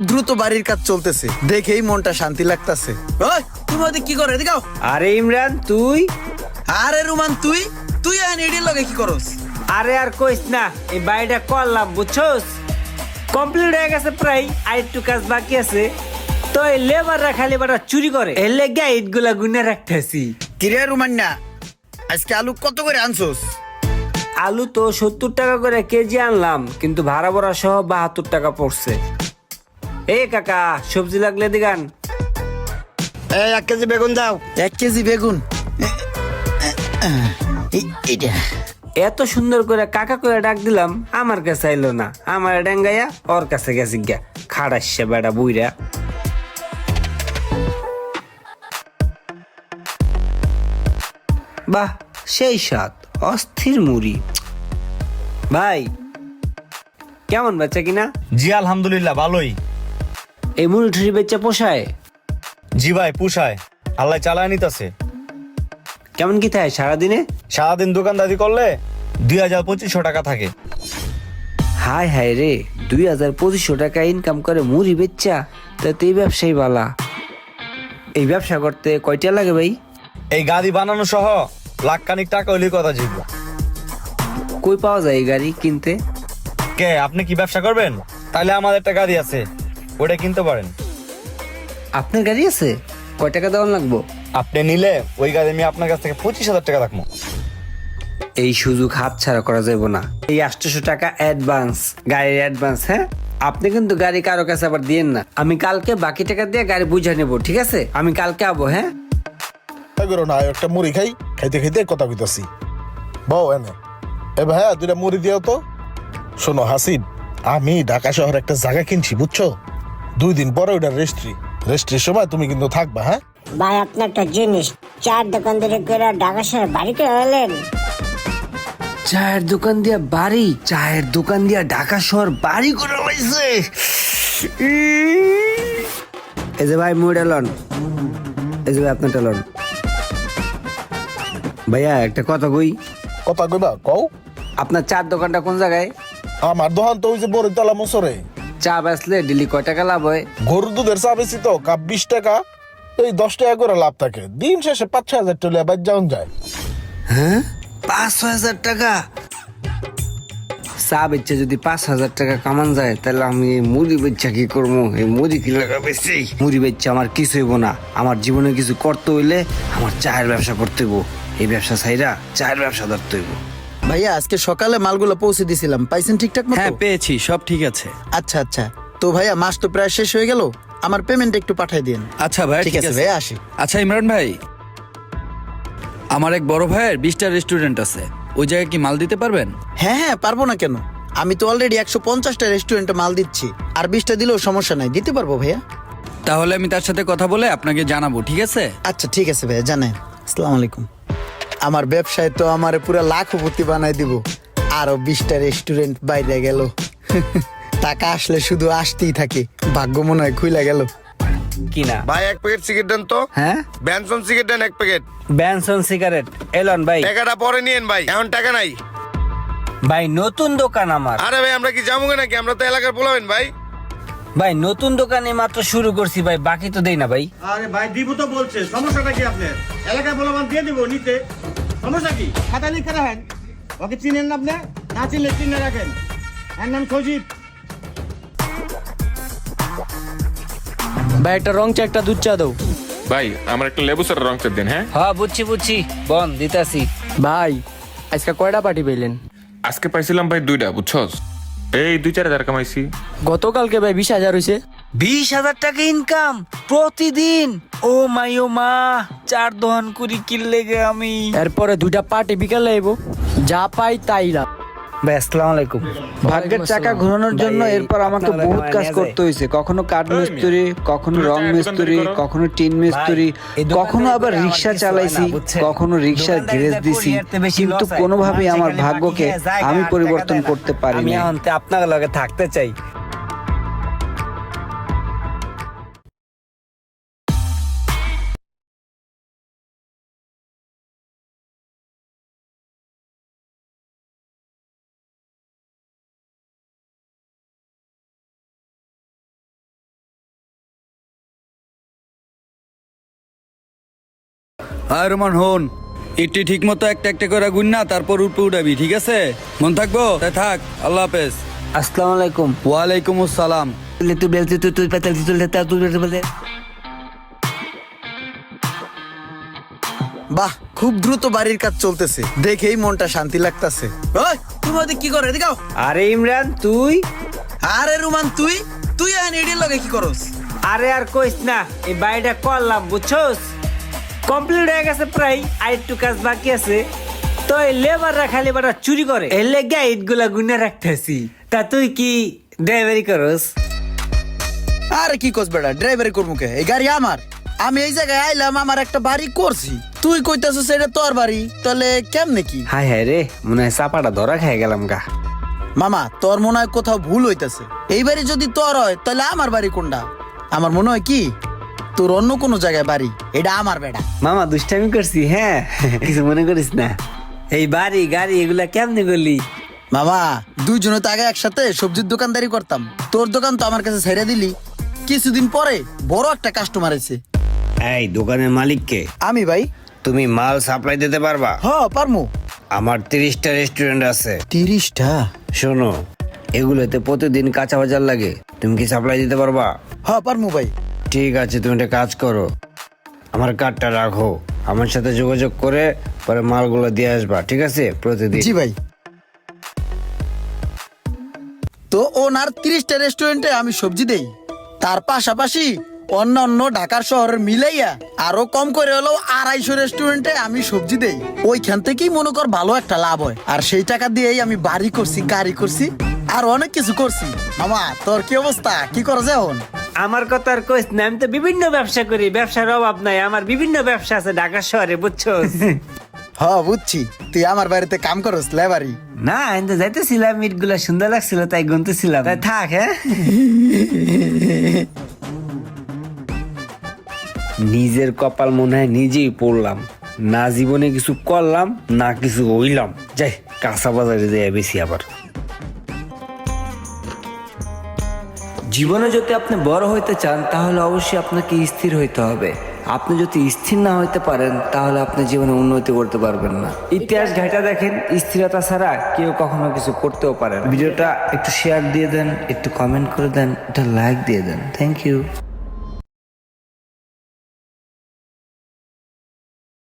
দ্রুত বাড়ির কাজ চলতেছে, দেখেই মনটা শান্তি লাগতাছে। ওই তুমি ওদিকে কি করে এদিকে আও। আরে ইমরান তুই? আরে রুমান তুই তুই আইন এডির লগে কি করস? আরে আর কইস না, এই বাড়িটা করলাম বুঝছস, কমপ্লিট হয়ে গেছে প্রায়, আর একটু কাজ বাকি আছে। তো এই লেবাররা খালি বাটা চুরি করে, এর লেগে ইট গুলা গুনে রাখতেছি। কিরে রুমান না, আজকে আলু কত করে আনছস? আলু তো 70 টাকা করে কেজি আনলাম, কিন্তু ভাড়া ভরা সহ 72 টাকা পড়ছে। এ কাকা, সবজি লাগলে দিগান। এই 1 কেজি বেগুন দাও। 1 কেজি বেগুন। এটা এত সুন্দর করে কাকা করে ডাক দিলাম, আমার কাছে আইলো না, আমার ডেঙ্গাইয়া ওর কাছে গেছি গা, খাড়াচ্ছে বেড়া বুইরা। বাহ, সেই স্বাদ, অস্থির মুড়ি। ভাই কেমন বাচ্চা কিনা? জি আলহামদুলিল্লাহ ভালোই। এই মুড়ি ঠুরি বেচা পোষায়? জি ভাই পুষায়, আল্লাহ চালায় নিতেছে। কেমন কি থাকে সারাদিনে? সারাদিন দোকানদারি করলে 2000-2500 টাকা থাকে। হায় হায় রে, 2000-2500 টাকা ইনকাম করে মুড়ি বেচা, তাতে এই ব্যবসায়ী বালা। এই ব্যবসা করতে কয়টা লাগে ভাই? এই গাড়ি বানানো সহ লাখখানিক টাকা হইলে কথা জিতব। কই পাওয়া যায় এই গাড়ি কিনতে? কে আপনি কি ব্যবসা করবেন? তাহলে আমাদের একটা গাড়ি আছে, ওটা কিনতে পারেন। আপনার গাড়ি আছে? কয় টাকা দেওয়ান লাগবো? আপনি নিলে ওই গাড়ি আমি আপনার কাছ থেকে 25,000 টাকা রাখবো। এই সুযোগ হাত ছাড়া করা যাবে না। এই 800 টাকা অ্যাডভান্স, গাড়ির অ্যাডভান্স। হ্যাঁ, আপনি কিন্তু গাড়ি কারো কাছে আবার দিয়েন না। আমি কালকে বাকি টাকা দিয়ে গাড়ি বুঝে নেবো, ঠিক আছে? আমি কালকে আবো। হ্যাঁ তাই করো না, একটা মুড়ি খাই, খাইতে খাইতে কথা কইতাছি। বউ এনে এ ভাইয়া 2টা মুড়ি দিও তো। শোনো হাসিন, আমি ঢাকা শহরে একটা জায়গা কিনছি বুঝছো, 2 দিন পরে ওটা রেস্ট্রির সময় তুমি কিন্তু থাকবা। হ্যাঁ ভাই আপনি একটা জিনিস, চার দোকান ধরে করে ঢাকা শহরে বাড়ি করে এলেন। চায়ের দোকান দিয়া বাড়ি, চায়ের দোকান দিয়া ঢাকা শহর বাড়ি করে লাইছে। এই যে ভাই মুড়ে লন, এই যে ভাই আপনারটা লন। ভাইয়া একটা কথা কই। কথা কইবা কও। আপনার চার দোকানটা কোন জায়গায়? আমার দোকান তো ওই যে বরিতলা মোসরে। চা বেচলে ডেলি কয় টাকা লাভ হয়? গরুর দুধের চা বেশি তো, কাপ 20 টাকা, এই 10 টাকা করে লাভ থাকে। দিন শেষে 5-6 হাজার টাকা বাদ যাওন যায়। হ্যাঁ, 5-6 হাজার টাকা চা বেচে যদি 5,000 টাকা কামান যায়, তাহলে আমি এই মুড়ি বেচা কি করবো? এই মুড়ি কি লাগাবেছি? মুড়ি বেচা আমার কিছু হইব না। আমার জীবনে কিছু করতে হইলে আমার চায়ের ব্যবসা করতে হইব। এই ব্যবসা ছাইরা চায়ের ব্যবসা ধরতে হইব। ভাইয়া আজকে সকালে মালগুলো পৌঁছে দিছিলাম, পাইছেন ঠিকঠাক মতো? হ্যাঁ পেয়েছি, সব ঠিক আছে। আচ্ছা আচ্ছা, তো ভাইয়া মাস তো প্রায় শেষ হয়ে গেল, আমার পেমেন্ট একটু পাঠিয়ে দিন। আচ্ছা ভাই, ঠিক আছে ভাইয়া, আসি। আচ্ছা ইমরান ভাই, আমার এক বড় ভাইয়ের 20টা রেস্টুরেন্ট আছে, ওই জায়গায় কি মাল দিতে পারবেন? হ্যাঁ হ্যাঁ, পারবো না কেন? আমি তো অলরেডি 150টা রেস্টুরেন্টে মাল দিচ্ছি, আর 20টা দিলেও সমস্যা নাই, দিতে পারবো ভাইয়া। তাহলে আমি তার সাথে কথা বলে আপনাকে জানাবো, ঠিক আছে? আচ্ছা ঠিক আছে ভাইয়া, জানেন। আসসালামু আলাইকুম। আমার ব্যবসায় তো আমারে পুরো লাখপতি বানাই দিব, আরো 20টা রেস্টুরেন্ট বাইরে গেল। টাকা আসলে শুধু আসতেই থাকে, ভাগ্য মনে হয় খুইলা গেল। কিনা ভাই 1 প্যাকেট সিগারেট দেন তো। হ্যাঁ, ব্যানসন সিগারেট দেন 1 প্যাকেট। ব্যানসন সিগারেট এলন ভাই। টাকাটা পরে নিয়েন ভাই, এখন টাকা নাই। ভাই নতুন দোকান আমার। আরে ভাই আমরা কি যাবো নাকি? আমরা তো এলাকার পোলাবেন ভাই। ভাই নতুন দোকানে মাত্র শুরু করছি ভাই, বাকি তো দেই না ভাই। আরে ভাই দিব তো বলছে, সমস্যাটা কি আপনার? এলাকায় বলবান দিয়ে দিব নিতে, সমস্যা কি? খাতা লিখে রাখেন, ওকে চিনেন না আপনি? না চিনলে চিনে রাখেন। এর নাম সজীব। ভাই একটা রং চা, একটা দুধ চা দাও। ভাই আমার একটা লেবু স্যার রং চা দিন। হ্যাঁ হ্যাঁ বুঝছি বুঝছি, বন দিতাছি। ভাই আজকে কয়টা পার্টি পাইলেন? আজকে পাইছিলাম ভাই 2টা, বুঝছস? এই 2-4 হাজার কামাইছি। গতকালকে ভাই 20,000 হয়েছে। 20,000 টাকা ইনকাম প্রতিদিন? ও মাই ও মা, চার দোকান করি কিনলে গে আমি। এরপরে 2টা পার্টি বিকালে আইব, যা পাই তাই লাভ। ভাই আসসালামু আলাইকুম। ভাগ্যের চাকা ঘোরানোর জন্য এরপর আমাকে বহুত কাজ করতে হয়েছে। কখনো কাঠ মিস্ত্রি, কখনো রং মিস্ত্রি, কখনো টিন মিস্ত্রি, কখনো আবার রিক্সা চালাইছি, কখনো রিক্সার গ্যারেজ দিছি, কিন্তু কোনোভাবেই আমার ভাগ্যকে আমি পরিবর্তন করতে পারিনি। আমি আপনার লগে থাকতে চাই। আর রোমান হন, একটি ঠিক মতো একটা একটা করে গুণ না, তারপর উপরে উঠাবি, ঠিক আছে? মন থাকবো? তাই থাক, আল্লাহ হাফেজ। আসসালামু আলাইকুম। ওয়ালাইকুম আসসালাম। বাহ, খুব দ্রুত বাড়ির কাজ চলতেছে, দেখেই মনটা শান্তি লাগতাছে। ওই তুমি ওদিক কি করে এদিকে আও। আরে ইমরান তুই? আরে রুমান তুই তুই এখন এডির লগে কি করস? আরে আর কইস না, এই বাড়িটা করলাম বুঝছস, কমপ্লিট হয়ে গেছে প্রায়, আর একটু কাজ বাকি আছে। তো এই লেবাররা খালি বাটা চুরি করে, এর লেগে ইট গুলা গুনে রাখতেছি। তা তুই কি ড্রাইভারি করস? আরে কি কস বেটা, ড্রাইভারি করবো কে? এই গাড়ি আমার, আমি এই জায়গায় আইলাম, আমার একটা বাড়ি করছি, তুই কইতাছিস এটা তোর বাড়ি, তাহলে কেমনে কি? হায় হায় রে, মনে হয় চাপাটা ধরা খেয়ে গেলাম গা। মামা তোর মনে হয় কোথাও ভুল হইতাছে, এই বাড়ি যদি তোর হয় তাহলে আমার বাড়ি কোনটা? আমার মনে হয় কি তোর অন্য কোনো জায়গায় বাড়ি, এটা আমার বেটা। মামা দুষ্টামি করছি, হ্যাঁ কিছু মনে করিস না। এই বাড়ি গাড়ি এগুলা কেমনে করলি? মামা দুইজনে তো আগে একসাথে সবজির দোকানদারি করতাম, তোর দোকান তো আমার কাছে ছেড়ে দিলি, কিছুদিন পরে বড় একটা কাস্টমার এসে। এই দোকানের মালিককে? আমি ভাই। তুমি মাল সাপ্লাই দিতে পারবা? হ্যাঁ পারমু। আমার 30টা রেস্টুরেন্ট আছে। 30টা? শোনো, এগুলোতে প্রতিদিন কাঁচা বাজার লাগে, তুমি কি সাপ্লাই দিতে পারবা? হ্যাঁ পারমু ভাই। ঠিক আছে, তুমি একটা কাজ করো, আমার কার্ডটা রাখো, আমার সাথে যোগাযোগ করে পরে মালগুলো দিয়ে আসবা, ঠিক আছে? প্রতিদিন। জি ভাই। তো ওনার 30টা রেস্টুরেন্টে আমি সবজি দেই, তার পাশাপাশি অন্যান্য ঢাকার শহরের মিলাইয়া আরো কম করে হলেও 250 রেস্টুরেন্টে আমি সবজি দেই, ওইখান থেকেই মনে কর ভালো একটা লাভ হয়, আর সেই টাকা দিয়েই আমি বাড়ি করছি, গাড়ি করছি, আর অনেক কিছু করছি। মামা তোর কি অবস্থা, কি করা যায় এখন? আমার কথা আর কইস না, আমি তো বিভিন্ন ব্যবসা করি, ব্যবসার অভাব নাই, আমার বিভিন্ন ব্যবসা আছে ঢাকা শহরে বুঝছস। হ্যাঁ বুঝছি, তুই আমার বাড়িতে কাম করস লেবারি। না আমি তো যাইতেছিলাম, ইট গুলা সুন্দর লাগছিল তাই গুনতেছিলাম। তাই থাক, হ্যাঁ। নিজের কপাল মনে হয় নিজেই পড়লাম, না জীবনে কিছু করলাম না কিছু হইলাম। যাই কাঁচা বাজারে যাই বেশি আবার। জীবনে যদি আপনি বড় হইতে চান তাহলে অবশ্যই আপনাকে স্থির হইতে হবে। আপনি যদি স্থির না হইতে পারেন তাহলে আপনি জীবনে উন্নতি করতে পারবেন না। ইতিহাস ঘাটা দেখেন, স্থিরতা ছাড়া কেউ কখনো কিছু করতেও পারে না। ভিডিওটা একটু শেয়ার দিয়ে দেন, একটু কমেন্ট করে দেন, একটা লাইক দিয়ে দেন। Thank you.